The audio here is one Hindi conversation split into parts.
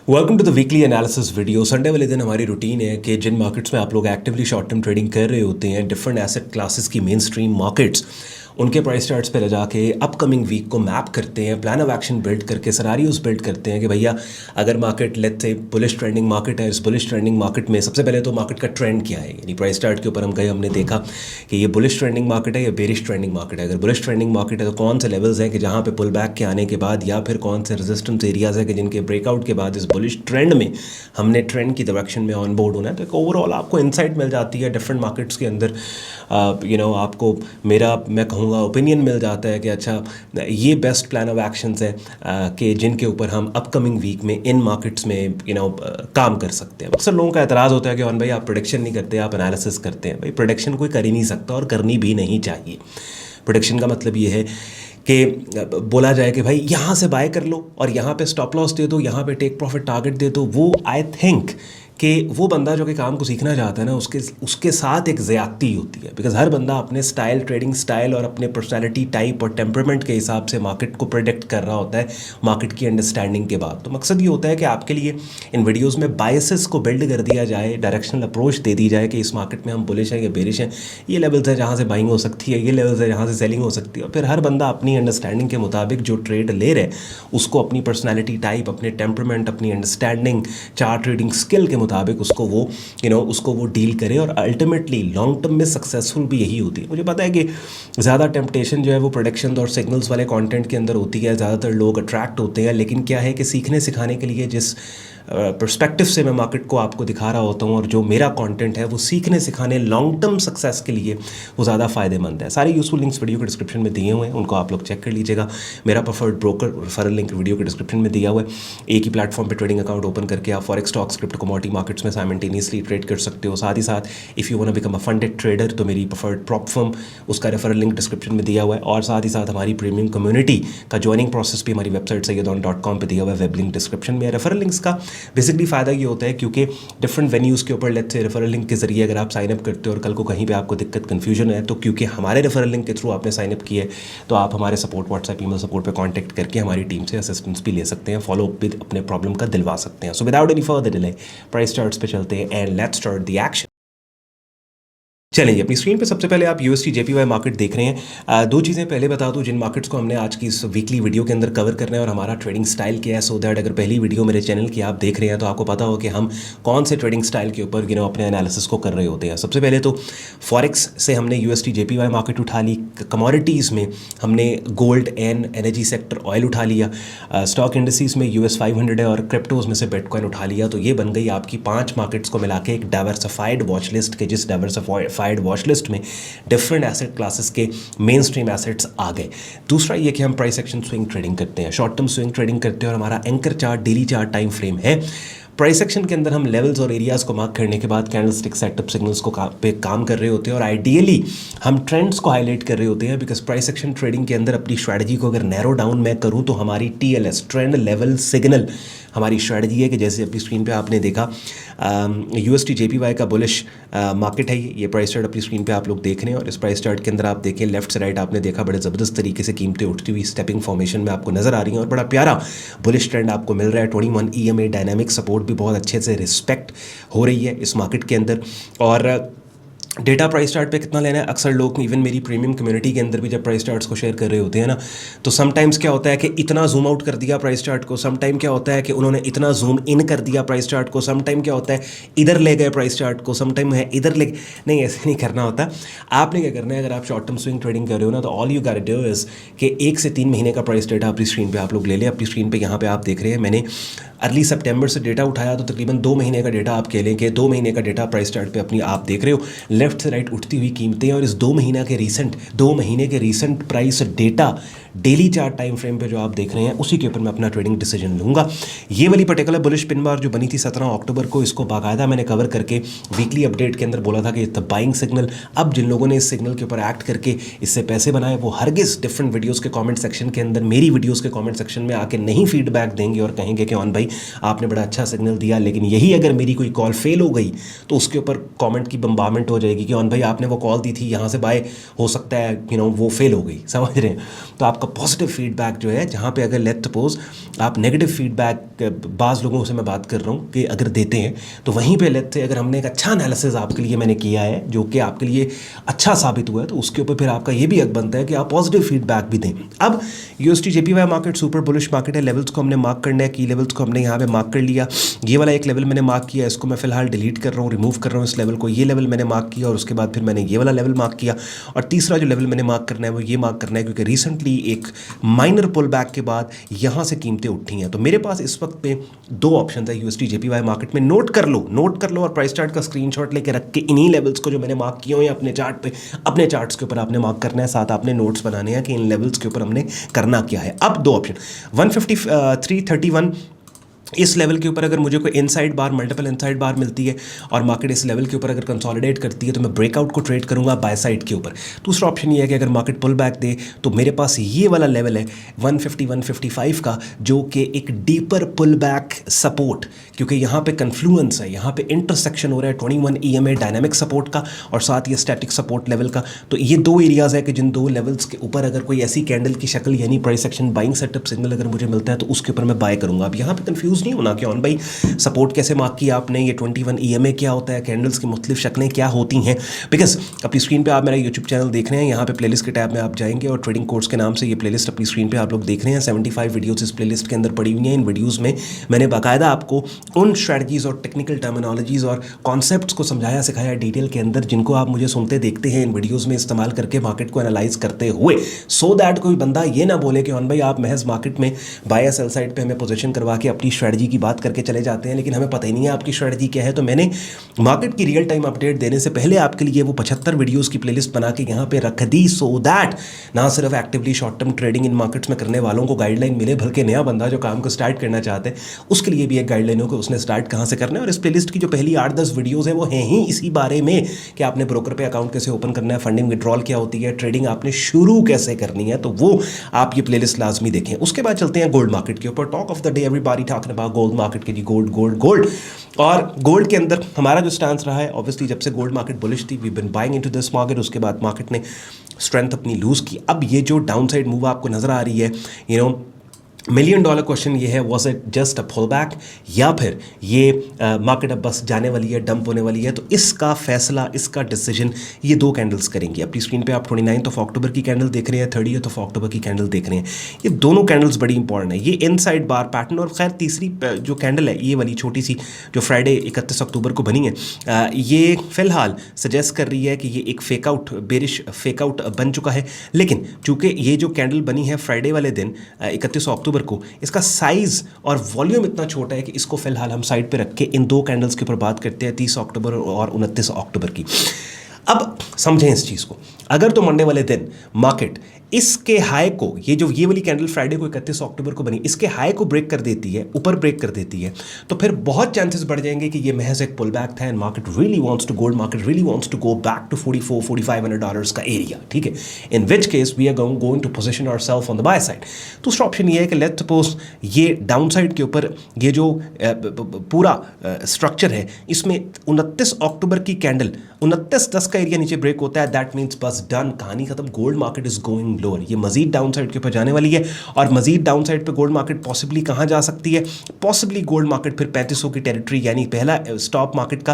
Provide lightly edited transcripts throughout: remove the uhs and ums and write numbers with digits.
Welcome to the weekly analysis video. Sunday वाले दिन हमारी रूटीन है कि जिन मार्केट्स में आप लोग एक्टिवली शॉर्ट टर्म ट्रेडिंग कर रहे होते हैं, डिफरेंट एसेट क्लासेस की मेन स्ट्रीम मार्केट्स, उनके प्राइस चार्ट्स पे ले जाके अपकमिंग वीक को मैप करते हैं, प्लान ऑफ एक्शन बिल्ड करके सिनेरियोज बिल्ड करते हैं कि भैया अगर market let's say bullish trending market है, इस बुलिश ट्रेंडिंग मार्केट में सबसे पहले तो मार्केट का ट्रेंड क्या है। यानी प्राइस चार्ट के ऊपर हम गए, हमने देखा कि ये बुलिश ट्रेंडिंग मार्केट है या बेरिश ट्रेंडिंग मार्केट है। अगर बुलिश ट्रेंडिंग मार्केट है तो कौन से लेवल्स हैं कि जहाँ पे पुल बैक के आने के बाद, या फिर कौन से रेजिस्टेंस एरियाज है कि जिनके ब्रेकआउट के बाद इस बुलिश ट्रेंड में हमने ट्रेंड की डायरेक्शन में ऑन बोर्ड होना है। तो एक ओवरऑल आपको इंसाइट मिल जाती है डिफरेंट मार्केट्स के अंदर। आपको मेरा मैं कहूँगा ओपिनियन मिल जाता है कि अच्छा ये बेस्ट प्लान ऑफ एक्शंस है कि जिनके ऊपर हम अपकमिंग वीक में इन मार्केट्स में काम कर सकते हैं। अक्सर लोगों का एतराज़ होता है कि भाई आप प्रोडिक्शन नहीं करते, आप एनालिसिस करते हैं। भाई प्रोडिक्शन कोई कर ही नहीं सकता और करनी भी नहीं चाहिए। प्रोडिक्शन का मतलब ये है कि बोला जाए कि भाई यहाँ से बाय कर लो और यहाँ पे स्टॉप लॉस दे दो, यहाँ पे टेक प्रॉफिट टारगेट दे दो। वो आई थिंक कि वो बंदा जो कि काम को सीखना चाहता है ना, उसके साथ एक ज़्यादती होती है। बिकॉज हर बंदा अपने स्टाइल, ट्रेडिंग स्टाइल और अपने पर्सनैलिटी टाइप और टेम्परामेंट के हिसाब से मार्केट को प्रेडिक्ट कर रहा होता है मार्केट की अंडरस्टैंडिंग के बाद। तो मकसद ये होता है कि आपके लिए इन वीडियोज़ में बायसेस को बिल्ड कर दिया जाए, डायरेक्शनल अप्रोच दे दी जाए कि इस मार्केट में हम बुलिश हैं या बेरिश हैं, ये लेवल्स हैं जहाँ से बाइंग हो सकती है, ये लेवल्स है जहाँ से सेलिंग हो सकती है। और फिर हर बंदा अपनी अंडरस्टैंडिंग के मुताबिक जो ट्रेड ले रहे उसको अपनी पर्सनैलिटी टाइप, अपने टेम्परामेंट, अपनी अंडरस्टैंडिंग, चार्ट ट्रेडिंग स्किल के मुताबिक उसको वो डील करे और अल्टीमेटली लॉन्ग टर्म में सक्सेसफुल भी यही होती है। मुझे पता है कि ज़्यादा टेम्पटेशन जो है वो प्रोडक्शन और सिग्नल्स वाले कंटेंट के अंदर होती है, ज़्यादातर लोग अट्रैक्ट होते हैं। लेकिन क्या है कि सीखने सिखाने के लिए जिस पर्सपेक्टिव से मैं मार्केट को आपको दिखा रहा होता हूँ और जो मेरा कंटेंट है वो सीखने सिखाने लॉन्ग टर्म सक्सेस के लिए वो ज़्यादा फ़ायदेमंद है। सारे यूजफुल लिंक्स वीडियो के डिस्क्रिप्शन में दिए हुए हैं, उनको आप लोग चेक कर लीजिएगा। मेरा preferred broker referral link video के डिस्क्रिप्शन में दिया हुआ है। एक ही प्लेटफॉर्म पर ट्रेडिंग अकाउंट ओपन करके आप forex, stocks, crypto, commodity markets में साइमल्टेनियसली ट्रेड कर सकते हो। साथ ही साथ if you want to become a funded trader तो मेरी प्रेफर्ड प्रॉप फर्म, उसका रेफरल लिंक डिस्क्रिप्शन में दिया हुआ है। और साथ ही साथ हमारी प्रीमियम कम्युनिटी का ज्वाइनिंग प्रोसेस भी हमारी वेबसाइट सैयदोन.com पे दिया हुआ है, वेब लिंक डिस्क्रिप्शन में। रेफरल लिंक्स का बेसिकली फ़ायदा ये होता है क्योंकि डिफरेंट वेन्यूज़ के ऊपर लेट्स से रेफरल लिंक के जरिए अगर आप साइन अप करते हो और कल को कहीं पे आपको दिक्कत कन्फ्यूजन है, तो क्योंकि हमारे रेफरल लिंक के थ्रू आपने साइन अप किया है तो आप हमारे सपोर्ट, व्हाट्सएप, ईमेल सपोर्ट पे कांटेक्ट करके हमारी टीम से असिस्टेंस भी ले सकते हैं, फॉलो अप भी अपने प्रॉब्लम का दिलवा सकते हैं। So without any further delay price charts पे चलते हैं and let's start the action. चलिए, अपनी स्क्रीन पे सबसे पहले आप यूएसटी जेपीवाई मार्केट देख रहे हैं। दो चीज़ें पहले बता दूं जिन मार्केट्स को हमने आज की इस वीकली वीडियो के अंदर कवर करना है और हमारा ट्रेडिंग स्टाइल क्या है, सो दैट अगर पहली वीडियो मेरे चैनल की आप देख रहे हैं तो आपको पता हो कि हम कौन से ट्रेडिंग स्टाइल के ऊपर अपने एनालिसिस को कर रहे होते हैं। सबसे पहले तो फॉरेक्स से हमने यूएसटी जेपीवाई मार्केट उठा ली। कमोडिटीज़ में हमने gold and energy sector oil उठा लिया। स्टॉक इंडस्ट्रीज़ में US 500 है और क्रिप्टोज़ में से बिटकॉइन उठा लिया। तो ये बन गई आपकी 5 मार्केट्स को मिला के एक डाइवर्सिफाइड वॉच लिस्ट के, जिस डाइवर्सिफाइड वॉच लिस्ट में डिफरेंट एसेट क्लासेस के मेन स्ट्रीम एसेट्स आ गए। दूसरा ये कि हम प्राइस एक्शन स्विंग ट्रेडिंग करते हैं, शॉर्ट टर्म स्विंग ट्रेडिंग करते हैं और हमारा anchor chart, daily chart time frame है। प्राइस एक्शन के अंदर हम लेवल्स और एरियाज़ को मार्क करने के बाद कैंडलस्टिक सेटअप सिग्नल्स को पे काम कर रहे होते हैं और आइडियली हम ट्रेंड्स को हाईलाइट कर रहे होते हैं। बिकॉज प्राइस एक्शन ट्रेडिंग के अंदर अपनी स्ट्रैटेजी को अगर नैरो डाउन मैं करूं तो हमारी TLS, ट्रेंड लेवल सिग्नल, हमारी स्ट्रैटेजी है कि जैसे अपनी स्क्रीन पे आपने देखा UST JPY का बुलिश मार्केट है। ये प्राइस चार्ट अपनी स्क्रीन पे आप लोग देख रहे हैं और इस प्राइस चार्ट के अंदर आप देखें लेफ्ट से राइट आपने देखा बड़े ज़बरदस्त तरीके से कीमतें उठती हुई स्टेपिंग फॉर्मेशन में आपको नज़र आ रही हैं और बड़ा प्यारा बुलिश ट्रेंड आपको मिल रहा है। 21 EMA डायनामिक सपोर्ट भी बहुत अच्छे से रिस्पेक्ट हो रही है इस मार्केट के अंदर। और डेटा प्राइस चार्ट पे कितना लेना है, अक्सर लोग इवन मेरी प्रीमियम कम्युनिटी के अंदर भी जब प्राइस चार्ट्स को शेयर कर रहे होते हैं ना, तो समटाइम्स क्या होता है कि इतना जूम आउट कर दिया प्राइस चार्ट को, समटाइम क्या होता है कि उन्होंने इतना जूम इन कर दिया प्राइस चार्ट को, समटाइम क्या होता है इधर ले गए प्राइस चार्ट को, समटाइम है इधर ले। नहीं, ऐसे नहीं करना होता। आपने क्या करना है, अगर आप शॉर्ट टर्म स्विंग ट्रेडिंग कर रहे हो ना, तो all you got to do is कि 1 से 3 महीने का प्राइस डेटा अपनी स्क्रीन पर आप लोग ले लें। अपनी स्क्रीन पर यहाँ पर आप देख रहे हैं मैंने अर्ली सितंबर से डेटा उठाया, तो तकरीबन 2 महीने का डेटा आप कह लें कि 2 महीने का डेटा प्राइस चार्ट पे अपनी आप देख रहे हो, लेफ्ट से राइट उठती हुई कीमतें। और इस 2 महीने के recent price data daily chart time frame पे जो आप देख रहे हैं उसी के ऊपर मैं अपना ट्रेडिंग डिसीजन लूँगा। ये वाली पर्टिकुलर बुलिश पिन बार जो बनी थी 17 अक्टूबर को, इसको बाकायदा मैंने कवर करके वीकली अपडेट के अंदर बोला था कि द बाइंग सिग्नल। अब जिन लोगों ने इस सिग्नल के ऊपर एक्ट करके इससे पैसे बनाए वो हरगिज़ डिफरेंट वीडियोज़ के कॉमेंट सेक्शन के अंदर, मेरी वीडियोज़ के कॉमेंट सेक्शन में आके नहीं फीडबैक देंगे और कहेंगे कि भाई आपने बड़ा अच्छा सिग्नल दिया, लेकिन यही अगर मेरी कोई कॉल फेल हो गई तो उसके ऊपर कमेंट की बम्बार्मेंट हो जाएगी कि भाई आपने वो कॉल दी थी, यहाँ से बाय हो सकता है वो फेल हो गई, समझ रहे हैं। तो आप आपका पॉजिटिव फीडबैक जो है, जहाँ पे अगर लेट सपोज आप नेगेटिव फीडबैक बाज़ लोगों से मैं बात कर रहा हूँ कि अगर देते हैं तो वहीं पे लेट से अगर हमने एक अच्छा एनालिसिस आपके लिए मैंने किया है जो कि आपके लिए अच्छा साबित हुआ है, तो उसके ऊपर फिर आपका ये भी हक बनता है कि आप पॉजिटिव फीडबैक भी दें। अब UST JPY market super bullish market है, लेवल्स को हमने मार्क करना है, की लेवल्स को हमने यहाँ पे मार्क कर लिया। ये वाला एक लेवल मैंने मार्क किया, इसको मैं फिलहाल डिलीट कर रहा हूँ, रिमूव कर रहा हूँ इस लेवल को। ये लेवल मैंने मार्क किया और उसके बाद फिर मैंने ये वाला लेवल मार्क किया, और तीसरा जो लेवल मैंने मार्क करना है वो ये मार्क करना है क्योंकि रिसेंटली एक माइनर पुल बैक के बाद यहाँ से कीमतें उठी हैं। तो मेरे पास इस वक्त पे दो ऑप्शन है यूएसटी जेपीवाई मार्केट में। नोट कर लो और प्राइस चार्ट का स्क्रीनशॉट लेके रख के इन्हीं लेवल्स को जो मैंने मार्क किए हुए हैं अपने चार्ट पे, अपने चार्ट्स के ऊपर आपने मार्क करना है, साथ आपने नोट्स बनाने हैं कि इन लेवल्स के ऊपर हमने करना क्या है। अब दो ऑप्शन 153.31 इस लेवल के ऊपर अगर मुझे कोई इनसाइड बार, मल्टीपल इनसाइड बार मिलती है और मार्केट इस लेवल के ऊपर अगर कंसोलिडेट करती है तो मैं ब्रेकआउट को ट्रेड करूंगा बाय साइड के ऊपर। दूसरा ऑप्शन ये है कि अगर मार्केट पुल बैक दे तो मेरे पास ये वाला लेवल है 150-155 का, जो कि एक डीपर पुल बैक सपोर्ट, क्योंकि यहाँ पे कन्फ्लुएंस है, यहाँ पे इंटरसेक्शन हो रहा है 21 EMA डायनामिक सपोर्ट का और साथ ही स्टैटिक सपोर्ट लेवल का। तो ये दो एरियाज़ है कि जिन दो लेवल्स के ऊपर अगर कोई ऐसी कैंडल की शक्ल यानी price action buying setup signal अगर मुझे मिलता है तो उसके ऊपर मैं बाय करूँगा। अब यहाँ पे कंफ्यूज नहीं होना कि भाई सपोर्ट कैसे मार्क किया आपने, ये 21 EMA क्या होता है, कैंडल्स की मुख्तलिफ शक्लें क्या होती हैं। बिकॉज अपनी स्क्रीन पे आप मेरा यूट्यूब चैनल देख रहे हैं, यहाँ पे प्लेलिस्ट के टैब में आप जाएंगे और ट्रेडिंग कोर्स के नाम से ये प्लेलिस्ट अपनी स्क्रीन पे आप लोग देख रहे हैं। 75 वीडियोस इस प्लेलिस्ट के अंदर पड़ी हुई हैं। इन वीडियोज़ में मैंने बाकायदा आपको उन स्ट्रैटेजीज़ और टेक्निकल टर्मिनोलॉजीज़ और कॉन्सेप्ट्स को समझाया सिखाया डिटेल के अंदर, जिनको आप मुझे सुनते देखते हैं इन वीडियोज़ में इस्तेमाल करके मार्केट को एनालाइज करते हुए, सो दैट कोई बंदा ये ना बोले कि भाई आप महज मार्केट में बाय सेल साइड पे हमें पोजीशन करवा के अपनी स्ट्रैटेजी की बात करके चले जाते हैं लेकिन हमें पता ही नहीं है आपकी स्ट्रैटेजी क्या है। तो मैंने मार्केट की रियल टाइम अपडेट देने से पहले आपके लिए वो 75 वीडियोस की प्लेलिस्ट बना के यहाँ पे रख दी, सो दैट ना सिर्फ actively short term trading in markets में करने वालों को गाइडलाइन मिले, बल्कि नया बंदा जो काम को स्टार्ट करना चाहते हैं उसके लिए भी एक गाइडलाइन हो कि उसने स्टार्ट कहाँ से करना है। और इस प्लेलिस्ट की जो पहली 8-10 वीडियोज़ है वो हैं ही इसी बारे में कि आपने ब्रोकर पे अकाउंट कैसे ओपन करना है, फंडिंग विड्रॉल क्या होती है, ट्रेडिंग आपने शुरू कैसे करनी है। तो वो आप ये प्लेलिस्ट लाजमी देखें। उसके बाद चलते हैं गोल्ड मार्केट के ऊपर। Talk of the day everybody talking about gold market के जी, गोल्ड गोल्ड गोल्ड। और गोल्ड के अंदर हमारा जो स्टांस रहा है, ऑब्वियसली जब से गोल्ड मार्केट बुलिश थी we been buying into this market, उसके बाद मार्केट ने स्ट्रेंथ अपनी लूज़ की। अब ये जो डाउन साइड मूव आपको नज़र आ रही है, $1 मिलियन क्वेश्चन ये है, was it just a pull back या फिर ये मार्केट अब बस जाने वाली है, डंप होने वाली है। तो इसका फैसला, इसका डिसीजन ये दो कैंडल्स करेंगी। अपनी स्क्रीन पे आप 29 अक्टूबर की कैंडल देख रहे हैं, 30 अक्टूबर की कैंडल देख रहे हैं। ये दोनों कैंडल्स बड़ी इंपॉर्टेंट है। ये इनसाइड बार पैटर्न और खैर तीसरी जो कैंडल है ये वाली छोटी सी जो फ्राइडे 31 अक्टूबर को बनी है, ये फिलहाल सजेस्ट कर रही है कि ये एक फेकआउट, बेरिश फेकआउट बन चुका है। लेकिन चूंकि ये जो कैंडल बनी है फ्राइडे वाले दिन 31 अक्टूबर को, इसका साइज और वॉल्यूम इतना छोटा है कि इसको फिलहाल हम साइड पे रख के इन दो कैंडल्स के ऊपर बात करते हैं, 30 अक्टूबर और 29 अक्टूबर की। अब समझें इस चीज़ को, अगर तो मंडे वाले दिन मार्केट इसके हाई को, ये वाली कैंडल फ्राइडे को 31 अक्टूबर को बनी, इसके हाई को ब्रेक कर देती है, ऊपर ब्रेक कर देती है, तो फिर बहुत चांसेस बढ़ जाएंगे कि ये महज एक पुल बैक था and market really wants to, gold market really wants to go back to $4400-4500 का एरिया, ठीक है। In which case we are going to position ourselves on the buy side. दूसरा ऑप्शन ये है कि लेट्स सपोज ये डाउन साइड के ऊपर ये जो पूरा स्ट्रक्चर है, इसमें 29 अक्टूबर की कैंडल 29.10 का एरिया नीचे ब्रेक होता है, दैट मीन्स बस डन, कहानी खत्म, gold market is going lower. ये मजीद डाउन साइड के ऊपर जाने वाली है और मजीद डाउन साइड पे गोल्ड मार्केट पॉसिबली कहाँ जा सकती है, पॉसिबली गोल्ड मार्केट फिर 3500 की टेरिटरी, यानी पहला स्टॉप मार्केट का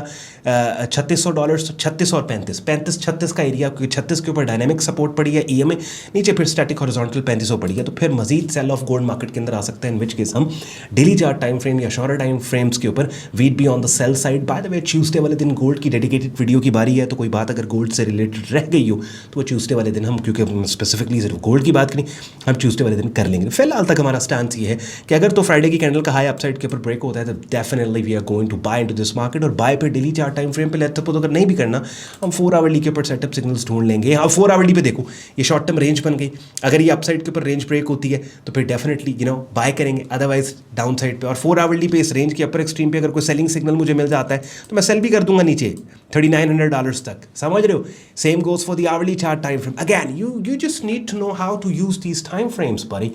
$3600, 36 और 35 का एरिया, क्योंकि 36 के ऊपर डायनेमिक सपोर्ट पड़ी है EMA, नीचे फिर स्टैटिक हॉरिजॉन्टल 3500 पड़ी है, तो फिर मजीद सेल ऑफ गोल्ड मार्केट के अंदर आ सकता है। इन विच केस हम डेली चार्ट टाइम फ्रेम या शॉर्टर टाइम फ्रेम्स के ऊपर weed be on the sell side. By the way Tuesday वाले दिन गोल्ड की डेडिकेटेड वीडियो की बारी है, तो कोई बात अगर गोल्ड से रिलेटेड रह गई हो तो वो ट्यूसडे वाले दिन हम, क्योंकि स्पेसिफिकली सिर्फ गोल्ड की बात करें, हम ट्यूसडे वाले दिन कर लेंगे। फिलहाल तक हमारा स्टैंड ये है कि अगर तो फ्राइडे की कैंडल का हाई अपसाइड के ऊपर ब्रेक होता है तो definitely we are going to buy into this market, और बाय पे डेली चार्ट टाइम फ्रेम पे लेते हो तो अगर नहीं भी करना, हम 4 आवरली के ऊपर सेटअप सिग्नल्स ढूंढ लेंगे। हाँ, 4 आवरली पे देखो ये शॉर्ट टर्म रेंज बन गई, अगर ये अपसाइड के ऊपर रेंज ब्रेक होती है तो फिर डेफिनेटली बाय करेंगे, अदरवाइज डाउन साइड पे। और 4 आवरली पे इस रेंज के अपर एक्सट्रीम पे अगर कोई सेलिंग सिग्नल मुझे मिल जाता है तो मैं सेल भी कर दूंगा नीचे $3900 तक, समझ रहे हो। Same goes for the hourly chart time frame. Again you just need to know how to use these time frames buddy,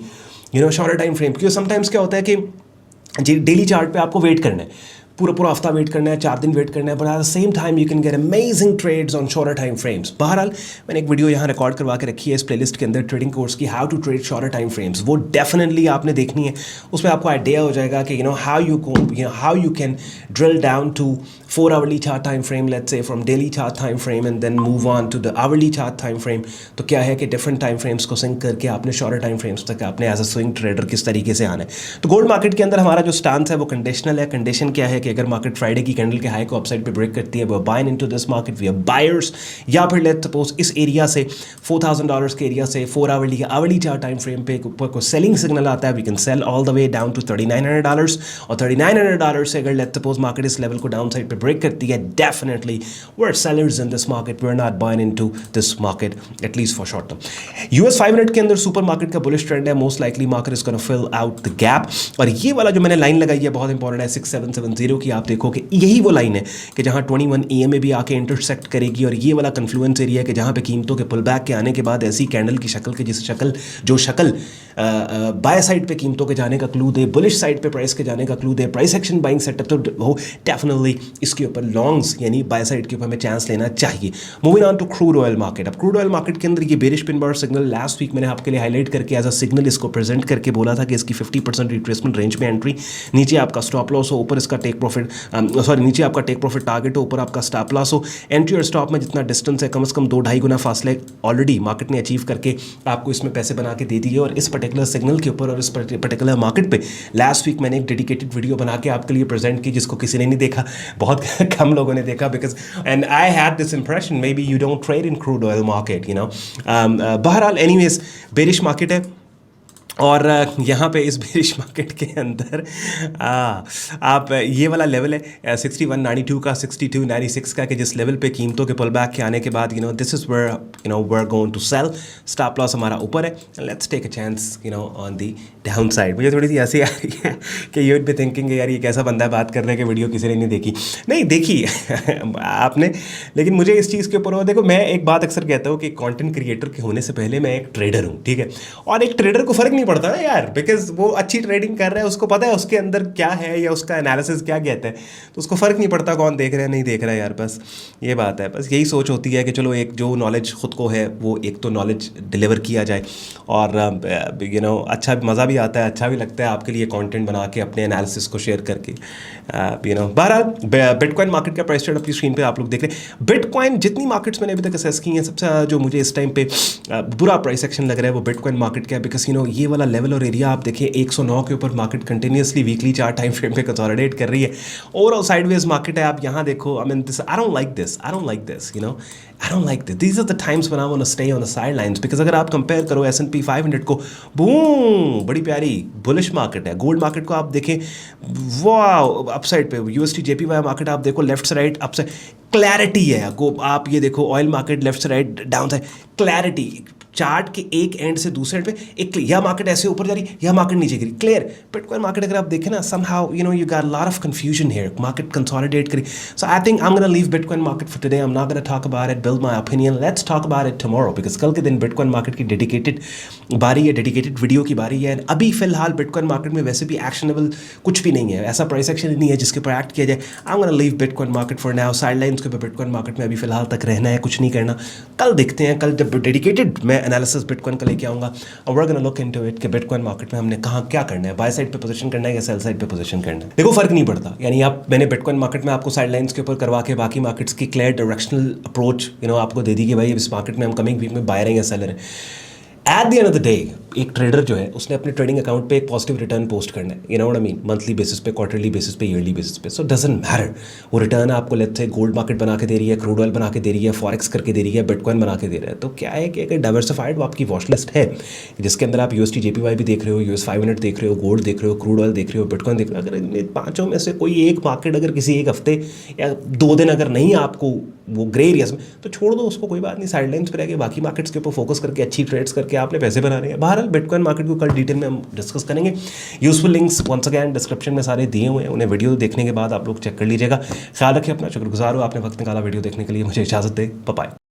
shorter time frame, क्योंकि समटाइम्स क्या होता है कि डेली चार्ट पे आपको वेट करना है, पूरा हफ्ता वेट करना है, 4 दिन वेट करना है, but at the same time you can get amazing trades on shorter time frames. बहरहाल मैंने एक वीडियो यहाँ रिकॉर्ड करवा के रखी है इस प्लेलिस्ट के अंदर ट्रेडिंग कोर्स की, how to trade shorter time frames. वो डेफिनेटली आपने देखनी है, उसमें आपको आइडिया हो जाएगा कि how you can drill down to 4 hourly chart time frame, let's say from daily chart time frame and then move on to the hourly chart time frame। तो क्या है कि डिफरेंट टाइम फ्रेम्स को सिंक करके आपने शॉर्टर टाइम फ्रेम्स तक आपने एज अ स्विंग ट्रेडर किस तरीके से आना है। तो गोल्ड मार्केट के अंदर हमारा जो स्टांस है वो कंडीशनल है। कंडीशन क्या है कि अगर मार्केट फ्राइडे की कैंडल के हाई को अपसाइड पे ब्रेक करती है, वो buying into this market, we are buyers. या फिर लेट्स सपोज इस एरिया से $4,000 के एरिया से 4 hourly चार्ट टाइम फ्रेम पे ऊपर को सेलिंग सिग्नल आता है, we can sell all the way down to $3,900। और $3,900 से अगर लेट्स सपोज मार्केट इस लेवल को डाउन साइड पे ब्रेक करती है, definitely we're sellers in this market, we're not buying into this market at least for short term। US 500 के अंदर सुपर मार्केट का बुलिश ट्रेंड है, most likely market is gonna fill out the gap. और ये वाला जो मैंने लाइन लगाई है बहुत इंपॉर्टेंट है, 6770 की। आप देखो कि यही वो लाइन है कि जहां 21 EMA भी आके इंटरसेक्ट करेगी, और ये वाला कन्फ्लुएंस एरिया है कि जहां पे कीमतों के पुल बैक के आने के बाद ऐसी कैंडल की शक्ल के जो शक्ल बाय साइड पे कीमतों के जाने का क्लू दे, बुलिश साइड पे प्राइस के जाने का क्लू दे, प्राइस एक्शन बाइंग सेटअप तो हो डेफिनेटली इसके ऊपर लॉन्ग्स यानी बाय साइड के ऊपर हमें चांस लेना चाहिए। Moving on to crude oil market. अब क्रूड ऑयल मार्केट के अंदर ये bearish pin bar signal last week मैंने आपके लिए हाईलाइट करके एज अ सिग्नल इसको प्रेजेंट करके बोला था कि इसकी 50% रिट्रेसमेंट रेंज में एंट्री, नीचे आपका स्टॉप लॉस हो, ऊपर इसका टेक प्रॉफिट नीचे आपका टेक प्रॉफिट टारगेट हो, ऊपर आपका स्टॉप लॉस हो। एंट्री और स्टॉप में जितना डिस्टेंस है कम से कम 2-2.5 गुना फासले ऑलरेडी मार्केट ने अचीव करके आपको इसमें पैसे बना के दे दिए। और इस पर्टिकुलर सिग्नल के ऊपर और इस पर्टिकुलर मार्केट पे लास्ट वीक मैंने एक डेडिकेटेड वीडियो बना के आपके लिए प्रेजेंट की, जिसको किसी ने नहीं देखा, बहुत कम लोगों ने देखा, because and I had this impression maybe you don't trade in crude oil market, बहरहाल एनीवेज बेरिश मार्केट है। और यहाँ पे इस बेरिश मार्केट के अंदर आप ये वाला लेवल है 6192 का, 6296 का, कि जिस लेवल पे कीमतों के पुल बैक के आने के बाद this is where going to sell. Stop loss हमारा ऊपर है, let's take a chance on the down side. मुझे थोड़ी सी ऐसी आ रही है कि यू वुड बी थिंकिंग यार ये कैसा बंदा है बात कर रहे हैं कि वीडियो किसी ने नहीं देखी। नहीं देखी आपने, लेकिन मुझे इस चीज़ के ऊपर देखो, मैं एक बात अक्सर कहता हूँ कि कंटेंट क्रिएटर के होने से पहले मैं एक ट्रेडर हूँ, ठीक है। और एक ट्रेडर को फ़र्क नहीं पड़ता है यार, बिकॉज वो अच्छी ट्रेडिंग कर रहा है, उसको पता है उसके अंदर क्या है या उसका एनालिसिस क्या कहता है, तो उसको फ़र्क नहीं पड़ता कौन देख रहा है नहीं देख रहा है यार। बस ये बात है, बस यही सोच होती है कि चलो एक जो नॉलेज खुद को है वो एक तो नॉलेज डिलीवर किया जाए, और अच्छा मज़ा भी आता है, अच्छा भी लगता है आपके लिए कंटेंट बना के अपने एनालिसिस को शेयर करके। बहरहाल बिटकॉइन मार्केट का प्राइस चार्ट अपनी स्क्रीन पे आप लोग देख रहे हैं। बिटकॉइन जितनी मार्केट्स मैंने अभी तक असेस की हैं, सबसे जो मुझे इस टाइम पे बुरा प्राइस एक्शन लग रहा है वो बिटकॉइन मार्केट का है, बिकॉज ये वाला लेवल और एरिया आप देखिए 109 के ऊपर market continuously weekly chart time frame पे कंसोलिडेट कर रही है। ओवरऑल साइडवेज मार्केट है, आप यहाँ देखो, I don't like this, I don't like this. These are the times when I want to stay on the sidelines, because अगर आप कंपेयर करो S&P 500 को, बूम बड़ी प्यारी बुलिश मार्केट है। गोल्ड मार्केट को आप देखें, वाह अपसाइड पे USD JPY मार्केट आप देखो, लेफ्ट से राइट अपसाइड क्लैरिटी है। आप ये देखो ऑयल मार्केट लेफ्ट से write down side clarity, chart के एक एंड से दूसरे एंड पे एक, यह मार्केट ऐसे ऊपर जा रही, यह मार्केट नीचे गिरी, क्लियर। बिटकॉइन मार्केट अगर आप देखें ना, somehow you got a lot of confusion here, market consolidate करी। So I think I'm gonna leave Bitcoin market for today. I'm not gonna talk about it, build my opinion. Let's talk about it tomorrow, because कल के दिन बिटकॉइन मार्केट की डेडिकेटेड बारी है, डेडिकेटेड वीडियो की बारी है। अभी फिलहाल बिटकॉइन मार्केट में वैसे भी एक्शनेबल कुछ भी नहीं है, ऐसा प्राइस एक्शन नहीं है जिसके ऊपर एक्ट किया जाए। I'm gonna leave Bitcoin market for now, sidelines के ऊपर बिटकॉइन मार्केट में अभी फिलहाल तक रहना है, कुछ नहीं करना। कल देखते हैं, कल जब डेडिकेटेड मैं एनालिसिस बिटकॉइन लेके आऊंगा, और we're gonna look into it कि बिटकॉइन मार्केट में हमने कहाँ क्या करना है, बाय साइड पे पोजीशन करना है या सेल साइड पे पोजीशन करना है। देखो फर्क नहीं पड़ता, यानी मैंने बिटकॉइन मार्केट में आपको साइडलाइंस के ऊपर करवा के बाकी मार्केट्स की क्लियर डायरेक्शनल अप्रोच आपको दे दी कि भाई इस मार्केट में हम कमिंग वीक में बायर हैं या सेलर हैं। At the end of the day एक ट्रेडर जो है उसने अपने ट्रेडिंग अकाउंट पे एक पॉजिटिव रिटर्न पोस्ट करना है, what I mean, monthly basis पे, क्वार्टरली बेसिस पे, ईयरली बेसिस पे। सो डजंट मैटर वो रिटर्न आपको लेट्स से गोल्ड मार्केट बना के दे रही है, क्रूड ऑयल बना के दे रही है, फॉरेक्स करके दे रही है, बिटकॉइन बना के दे रहा है। तो क्या है कि अगर डाइवर्सिफाइड आपकी वॉच लिस्ट है जिसके अंदर आप USD JPY भी देख रहे हो, US 500 देख रहे हो, गोल्ड देख रहे हो, क्रूड ऑयल देख रहे हो, बिटकॉइन देख रहे हो, अगर इन पाँचों में से कोई एक मार्केट अगर किसी एक हफ्ते या 2 दिन अगर नहीं आपको वो ग्रे एरियाज में, तो छोड़ दो उसको, कोई बात नहीं, साइडलाइंस पर रह के बाकी मार्केट्स के ऊपर फोकस करके अच्छी ट्रेड्स करके आपने पैसे बनाने हैं। बहरहाल बिटकॉइन मार्केट को कल डिटेल में हम डिस्कस करेंगे। Useful links once again description में सारे दिए हुए हैं, उन्हें वीडियो देखने के बाद आप लोग चेक कर लीजिएगा। ख्याल रखिए अपना, शुक्रगुजार हो आपने वक्त निकाला वीडियो देखने के लिए। मुझे इजाज़त दे, बाय बाय।